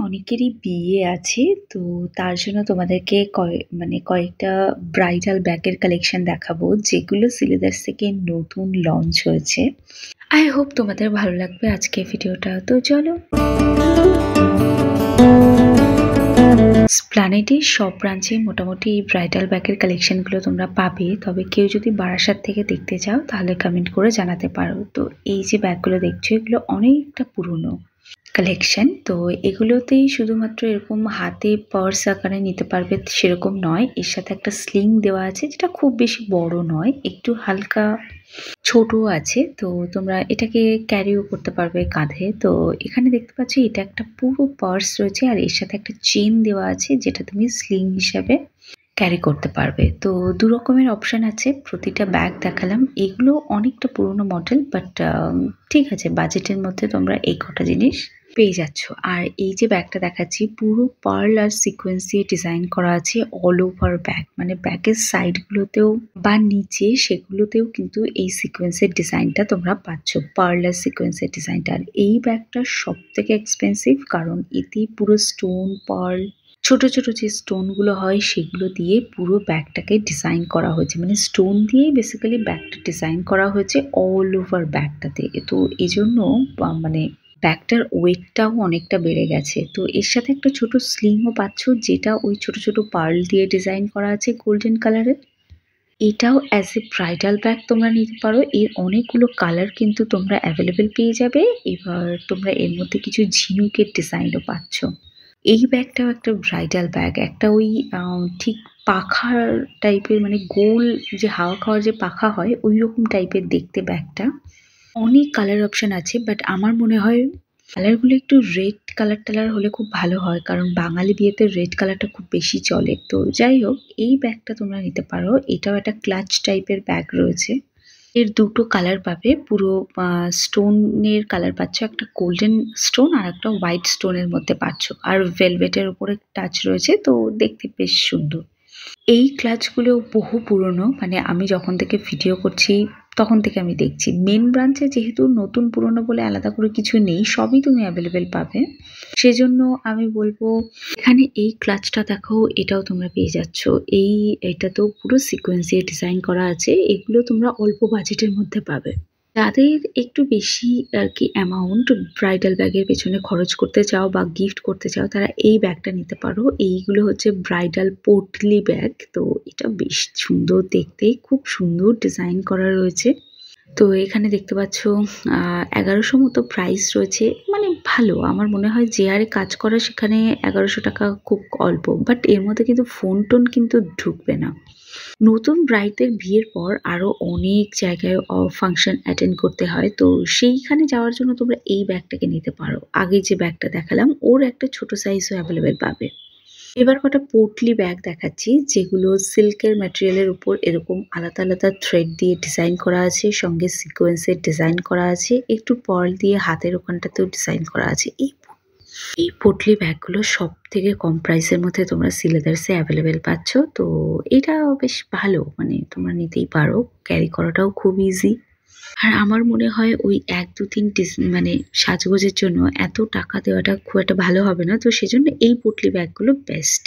অনেকেরই বিয়ে আছে। তো তার জন্য তোমাদেরকে কয়েকটা ব্রাইডাল ব্যাগের কালেকশন দেখাবো, যেগুলো সিলেদার্স থেকে নতুন লঞ্চ হয়েছে। আই হোপ তোমাদের ভালো লাগবে আজকের ভিডিওটা। তো চলো। স্প্ল্যানেডের সব ব্রাঞ্চে মোটামুটি এই ব্রাইডাল ব্যাগের কালেকশনগুলো তোমরা পাবে। তবে কেউ যদি বারাসাত থেকে দেখতে চাও তাহলে কমেন্ট করে জানাতে পারো। তো এই যে ব্যাগগুলো দেখছো, এগুলো অনেকটা পুরনো কালেকশন। তো এগুলোতেই শুধুমাত্র এরকম হাতে পার্স আকারে নিতে পারবে সেরকম নয়, এর সাথে একটা স্লিং দেওয়া আছে, যেটা খুব বেশি বড় নয়, একটু হালকা ছোট আছে। তো তোমরা এটাকে ক্যারিও করতে পারবে কাঁধে। তো এখানে দেখতে পাচ্ছ এটা একটা পুরো পার্স রয়েছে, আর এর সাথে একটা চেন দেওয়া আছে, যেটা তুমি স্লিং হিসাবে ক্যারি করতে পারবে। তো দু রকমের অপশান আছে, প্রতিটা ব্যাগ দেখালাম। এগুলো অনেকটা পুরনো মডেল, বাট ঠিক আছে, বাজেটের মধ্যে তোমরা এই কটা জিনিস পেয়ে যাচ্ছ। আর এই যে ব্যাগটা দেখাচ্ছি, পুরো পার্ল আর সিকোয়েন্স দিয়ে ডিজাইন করা আছে অল ওভার ব্যাগ, মানে ব্যাগের সাইডগুলোতেও বা নিচে সেগুলোতেও কিন্তু এই সিকোয়েন্সের ডিজাইনটা তোমরা পাচ্ছ, পার্ল আর সিকোয়েন্সের ডিজাইনটা। আর এই ব্যাগটা সব থেকে এক্সপেন্সিভ, কারণ এতে পুরো স্টোন, পার্ল, ছোট ছোট যে স্টোনগুলো হয় সেগুলো দিয়ে পুরো ব্যাগটাকে ডিজাইন করা হয়েছে। মানে স্টোন দিয়েই বেসিক্যালি ব্যাগটা ডিজাইন করা হয়েছে অল ওভার ব্যাগটাতে। তো এই জন্য মানে ব্যাগটার ওয়েটটাও অনেকটা বেড়ে গেছে। তো এর সাথে একটা ছোট স্লিংও পাচ্ছ, যেটা ওই ছোট ছোট পার্ল দিয়ে ডিজাইন করা আছে গোল্ডেন কালারের। এটাও অ্যাজ এ ব্রাইডাল ব্যাগ তোমরা নিতে পারো। এর অনেকগুলো কালার কিন্তু তোমরা অ্যাভেলেবেল পেয়ে যাবে। এবার তোমরা এর মধ্যে কিছু ঝিনুকের ডিজাইনও পাচ্ছ। এই ব্যাগটাও একটা ব্রাইডাল ব্যাগ, একটা ওই ঠিক পাখার টাইপের, মানে গোল যে হাওয়া খাওয়ার যে পাখা হয় ওই রকম টাইপের দেখতে ব্যাগটা। অনেক কালার অপশন আছে, বাট আমার মনে হয় কালারগুলো একটু রেড কালার টালার হলে খুব ভালো হয়, কারণ বাঙালি বিয়েতে রেড কালারটা খুব বেশি চলে। তো যাই হোক, এই ব্যাগটা তোমরা নিতে পারো। এটাও একটা ক্লাচ টাইপের ব্যাগ রয়েছে। এর দুটো কালার পাবে, পুরো স্টোনের কালার পাচ্ছ, একটা গোল্ডেন স্টোন আর একটা হোয়াইট স্টোনের মধ্যে পাচ্ছ, আর ভেলভেটের উপরে টাচ রয়েছে। তো দেখতে বেশ সুন্দর। এই ক্লাচগুলো বহু পুরনো, মানে আমি যখন থেকে ভিডিও করছি তখন থেকে আমি দেখছি। মেন ব্রাঞ্চে যেহেতু নতুন পুরনো বলে আলাদা করে কিছু নেই, সবই তুমি অ্যাভেলেবেল পাবে, সেজন্য আমি বলবো এখানে এই ক্লাচটা দেখো, এটাও তোমরা পেয়ে যাচ্ছ। এটা তো পুরো সিকোয়েন্স দিয়ে ডিজাইন করা আছে। এগুলো তোমরা অল্প বাজেটের মধ্যে পাবে। যাদের একটু বেশি আর কি অ্যামাউন্ট ব্রাইডাল ব্যাগের পেছনে খরচ করতে চাও বা গিফট করতে চাও, তারা এই ব্যাগটা নিতে পারো। এইগুলো হচ্ছে ব্রাইডাল পোটলি ব্যাগ। তো এটা বেশ সুন্দর দেখতে, খুব সুন্দর ডিজাইন করা রয়েছে। তো এখানে দেখতে পাচ্ছ 1100 মতো প্রাইস রয়েছে, মানে ভালো। আমার মনে হয় যে আরে কাজ করা সেখানে 1100 টাকা খুব অল্প, বাট এর মধ্যে কিন্তু ফোন টোন কিন্তু ঢুকবে না। নতুন ব্রাইডদের বিয়ের পর আরো অনেক জায়গায় ফাংশন অ্যাটেন্ড করতে হয়, তো সেইখানে যাওয়ার জন্য তোমরা এই ব্যাগটাকে নিতে পারো। আগে যে ব্যাগটা দেখালাম ওর একটা ছোট সাইজও অ্যাভেলেবেল পাবে। এবার কটা পোটলি ব্যাগ দেখাচ্ছি, যেগুলো সিল্কের ম্যাটেরিয়ালের উপর এরকম আলাদা আলাদা থ্রেড দিয়ে ডিজাইন করা আছে, সঙ্গে সিকোয়েন্সের ডিজাইন করা আছে, একটু পার্ল দিয়ে হাতের ওখানটাতেও ডিজাইন করা আছে। এই পোটলি ব্যাগগুলো সব থেকে কম প্রাইসের মধ্যে তোমরা সিলেদার্সে অ্যাভেলেবেল পাচ্ছ। তো এটা বেশ ভালো, মানে তোমরা নিতেই পারো, ক্যারি করাটাও খুব ইজি। আর আমার মনে হয় ওই 1-2-3 মানে সাজগোজের জন্য এত টাকা দেওয়াটা খুব একটা ভালো হবে না। তো সেজন্য এই পুটলি ব্যাগগুলো বেস্ট।